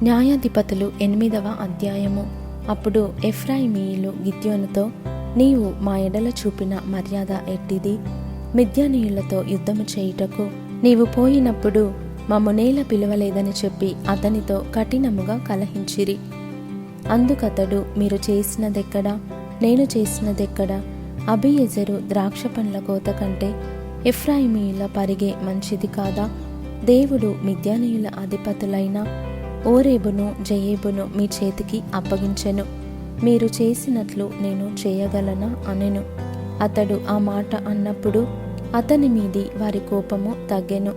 న్యాయాధిపతులు 8వ అధ్యాయము. అప్పుడు ఎఫ్రాయిమీయులు గిద్యోనుతో, నీవు మా ఎడల చూపిన మర్యాద ఎట్టిది? మిద్యానీయులతో యుద్ధము చేయుటకు నీవు పోయినప్పుడు మమ్మునేల పిలువలేదని చెప్పి అతనితో కఠినముగా కలహించిరి. అందుకతడు, మీరు చేసినదెక్కడా, నేను చేసినదెక్కడా? అబీయెజెరు ద్రాక్ష పండ్ల కోత కంటే ఎఫ్రాయిమీయుల పరిగే మంచిది కాదా? దేవుడు మిద్యానీయుల అధిపతులైన ఓరేబును జయేబును మీ చేతికి అప్పగించెను. మీరు చేసినట్లు నేను చేయగలనా అనెను. అతడు ఆ మాట అన్నప్పుడు అతని మీది వారి కోపము తగ్గెను.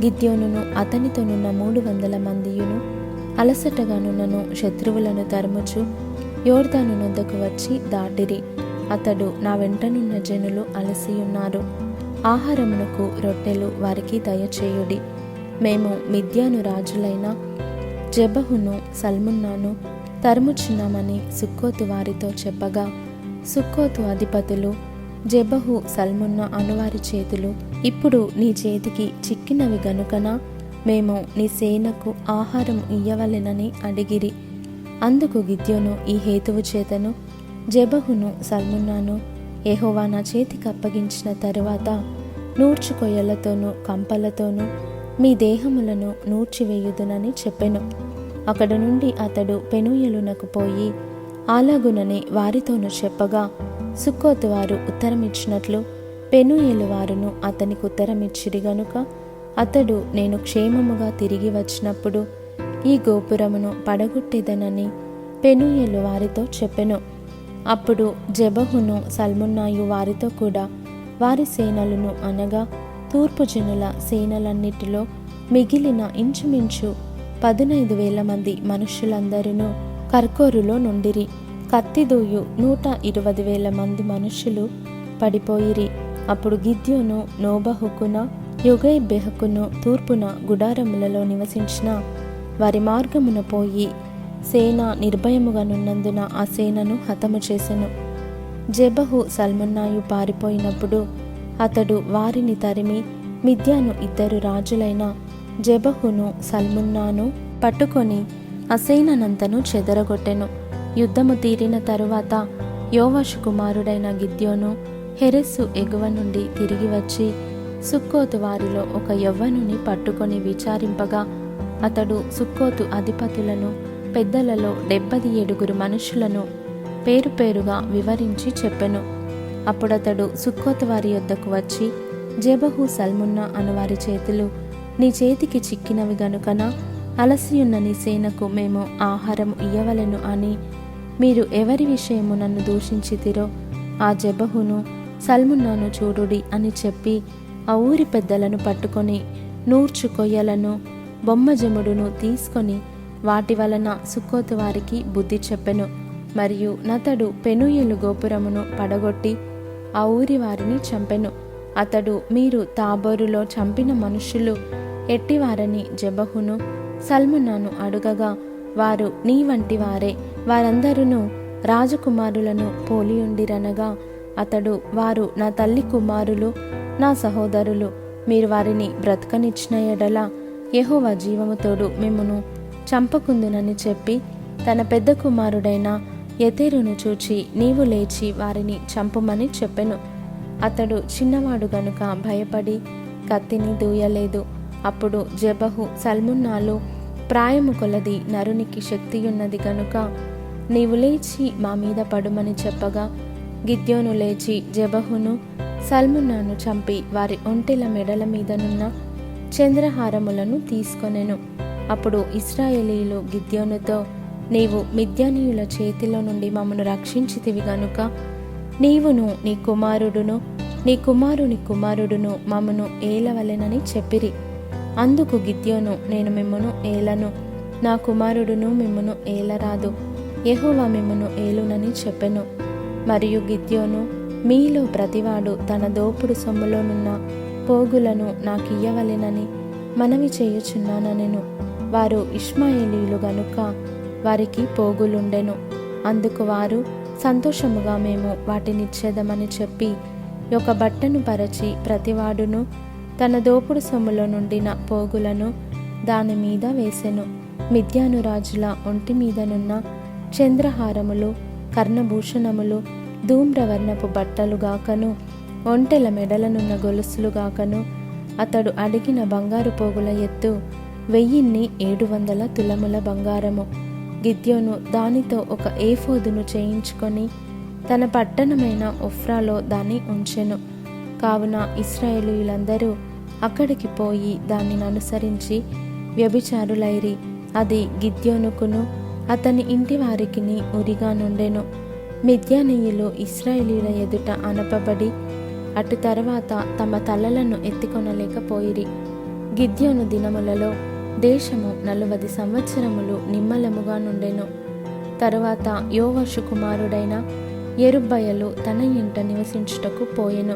గిద్యోనును అతనితోనున్న 300 మందియును అలసటగానున్నను శత్రువులను తరుముచు యోర్దాను నొద్దకు వచ్చి దాటిరి. అతడు, నా వెంటనున్న జనులు అలసియున్నారు, ఆహారమునకు రొట్టెలు వారికి దయచేయుడి. మేము మిద్యాను రాజులైన జెబహును సల్మున్నాను తరుముచున్నామని సుక్కోతు వారితో చెప్పగా, సుక్కోతు అధిపతులు జెబహు సల్మున్నా అనువారి చేతులు ఇప్పుడు నీ చేతికి చిక్కినవి గనుకన మేము నీ సేనకు ఆహారం ఇయ్యవలెనని అడిగిరి. అందుకు గిద్యోను ఈ హేతువు చేతను జెబహును సల్మున్నాను యెహోవా నా చేతికి అప్పగించిన తరువాత నూర్చు కొయ్యలతోనూ కంపలతోనూ మీ దేహములను నూర్చివేయుదునని చెప్పెను. అక్కడ నుండి అతడు పెనూయలునకు పోయి అలాగునని వారితోనూ చెప్పగా, సుక్కోతు వారు ఉత్తరమిచ్చినట్లు పెనూయలు వారును అతనికి ఉత్తరమిచ్చిరి గనుక అతడు, నేను క్షేమముగా తిరిగి వచ్చినప్పుడు ఈ గోపురమును పడగొట్టేదనని పెనూయలు వారితో చెప్పెను. అప్పుడు జెబహును సల్మున్నాయు వారితో కూడా వారి సేనలను అనగా తూర్పు జనుల సేనలన్నిటిలో మిగిలిన ఇంచుమించు 15,000 మంది మనుష్యులందరూ కర్కోరులో నుండిరి. కత్తిదూయు 120,000 మంది మనుష్యులు పడిపోయిరి. అప్పుడు గిద్యోను నోబహుకున యొగెబెహకును తూర్పున గుడారములలో నివసించిన వారి మార్గమున పోయి సేన నిర్భయముగానున్నందున ఆ సేనను హతము చేసెను. జెబహు సల్మున్నాయు పారిపోయినప్పుడు అతడు వారిని తరిమి మిద్యాను 2 రాజులైన జెబహును సల్మున్నాను పట్టుకొని ఆ సేననంతను చెదరగొట్టెను. యుద్ధము తీరిన తరువాత యోవాషు కుమారుడైన గిద్యోను హెరెస్సు ఎగువ నుండి తిరిగి వచ్చి సుక్కోతు వారిలో ఒక యవ్వనుని పట్టుకొని విచారింపగా, అతడు సుక్కోతు అధిపతులను పెద్దలలో 77 మనుషులను పేరు పేరుగా వివరించి చెప్పెను. అప్పుడతడు సుక్కోతు వారి యొద్దకు వచ్చి, జెబహు సల్మున్నా అనువారి చేతులు నీ చేతికి చిక్కినవి గనుకన అలసియున్న నీ సేనకు మేము ఆహారం ఇయ్యవలెను అని మీరు ఎవరి విషయము నన్ను దూషించితిరో ఆ జెబహును సల్మున్నాను చూడుడి అని చెప్పి ఆ ఊరి పెద్దలను పట్టుకొని నూర్చు కొయ్యలను బొమ్మజముడును తీసుకొని వాటి వలన సుక్కోతు వారికి బుద్ధి చెప్పెను. మరియు నతడు పెనూయలు గోపురమును పడగొట్టి ఆ ఊరి వారిని చంపెను. అతడు, మీరు తాబోరులో చంపిన మనుష్యులు ఎట్టివారని జెబహును సల్మున్నాను అడుగగా, వారు నీ వంటి వారే, వారందరూ రాజకుమారులను పోలియుండిరనగా అతడు, వారు నా తల్లి కుమారులు, నా సహోదరులు, మీరు వారిని బ్రతకనిచ్చిన ఎడల యెహోవా జీవముతోడు మిమ్మును చంపకుందునని చెప్పి తన పెద్ద కుమారుడైన యెతెరును చూచి, నీవు లేచి వారిని చంపుమని చెప్పెను. అతడు చిన్నవాడు గనుక భయపడి కత్తిని దూయలేదు. అప్పుడు జెబహు సల్మున్నాలు, ప్రాయము కొలది నరునికి శక్తియున్నది గనుక నీవు లేచి మా మీద పడుమని చెప్పగా, గిద్యోను లేచి జెబహును సల్మున్నాను చంపి వారి ఒంటెల మెడల మీదనున్న చంద్రహారములను తీసుకొనెను. అప్పుడు ఇశ్రాయేలీయులు గిద్యోనుతో, నీవు మిద్యానీయుల చేతిలో నుండి మమ్మను రక్షించితివి గనుక నీవును నీ కుమారుడును నీ కుమారుని కుమారుడును మమ్మను ఏలవలెనని చెప్పిరి. అందుకు గిద్యోను, నేను మిమ్మును ఏలను, నా కుమారుడును మిమ్మును ఏలరాదు, యెహోవా మిమ్మును ఏలునని చెప్పెను. మరియు గిద్యోను, మీలో ప్రతివాడు తన దోపుడు సొమ్ములోనున్న పోగులను నాకియ్యవలెనని మనవి చేయుచున్నానెను. వారు ఇష్మాయేలీయులు గనుక వారికి పోగులుండెను. అందుకు వారు సంతోషముగా మేము వాటినిచ్చేదమని చెప్పి ఒక బట్టను పరచి ప్రతివాడును తన దోపుడు సొమ్ములో నుండిన పోగులను దాని మీద వేసెను. మిద్యాను రాజుల ఒంటి మీదనున్న చంద్రహారములు, కర్ణభూషణములు, ధూమ్రవర్ణపు బట్టలుగాకను, ఒంటెల మెడలనున్న గొలుసులుగాకను, అతడు అడిగిన బంగారు పోగుల ఎత్తు 1700 తులముల బంగారము. గిద్యోను దానితో ఒక ఏఫోదును చేయించుకొని తన పట్టణమైన ఒఫ్రాలో దాన్ని ఉంచెను. కావున ఇశ్రాయేలీయులందరూ అక్కడికి పోయి దానిని అనుసరించి వ్యభిచారులైరి. అది గిద్యోనుకును అతని ఇంటి వారికిని ఉరిగా నుండెను. మిద్యానీయులు ఇశ్రాయేలీయుల ఎదుట అనపబడి అటు తర్వాత తమ తలలను ఎత్తికొనలేకపోయిరి. గిద్యోను దినములలో దేశము 40 సంవత్సరములు నిమ్మలముగా నుండెను. తరువాత యోవాషు కుమారుడైన యెరుబ్బయలు తన ఇంట నివసించుటకు పోయెను.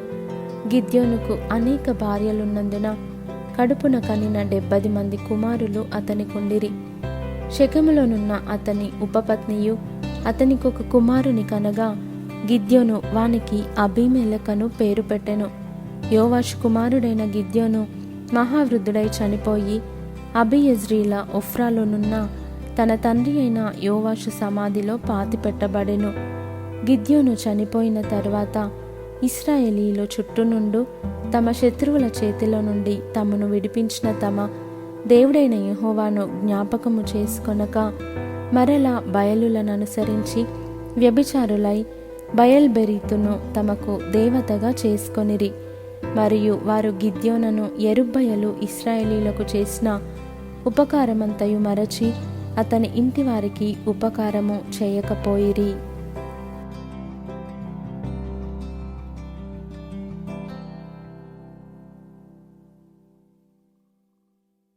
గిద్యోనుకు అనేక భార్యలున్నందున కడుపున కనిన 70 మంది కుమారులు అతనికుండిరి. షెకెములోనున్న అతని ఉపపత్నియు అతనికొక కుమారుని కనగా గిద్యోను వానికి అబీమెలెకను పేరు పెట్టెను. యోవాషు కుమారుడైన గిద్యోను మహావృద్ధుడై చనిపోయి అబీయెజ్రీల ఒఫ్రాలోనున్న తన తండ్రి అయిన యోవాషు సమాధిలో పాతిపెట్టబడెను. గిద్యోను చనిపోయిన తరువాత ఇశ్రాయేలీయులు చుట్టూనుండు తమ శత్రువుల చేతిలో నుండి తమను విడిపించిన తమ దేవుడైన యెహోవాను జ్ఞాపకము చేసుకొనక మరలా బయలులను అనుసరించి వ్యభిచారులై బయల్బెరీతును తమకు దేవతగా చేసుకొనిరి. మరియు వారు గిద్యోనును యెరుబ్బయలు ఇశ్రాయేలీయులకు చేసిన ఉపకారమంతయు మరచి అతని ఇంటి వారికి ఉపకారము చేయకపోయిరి.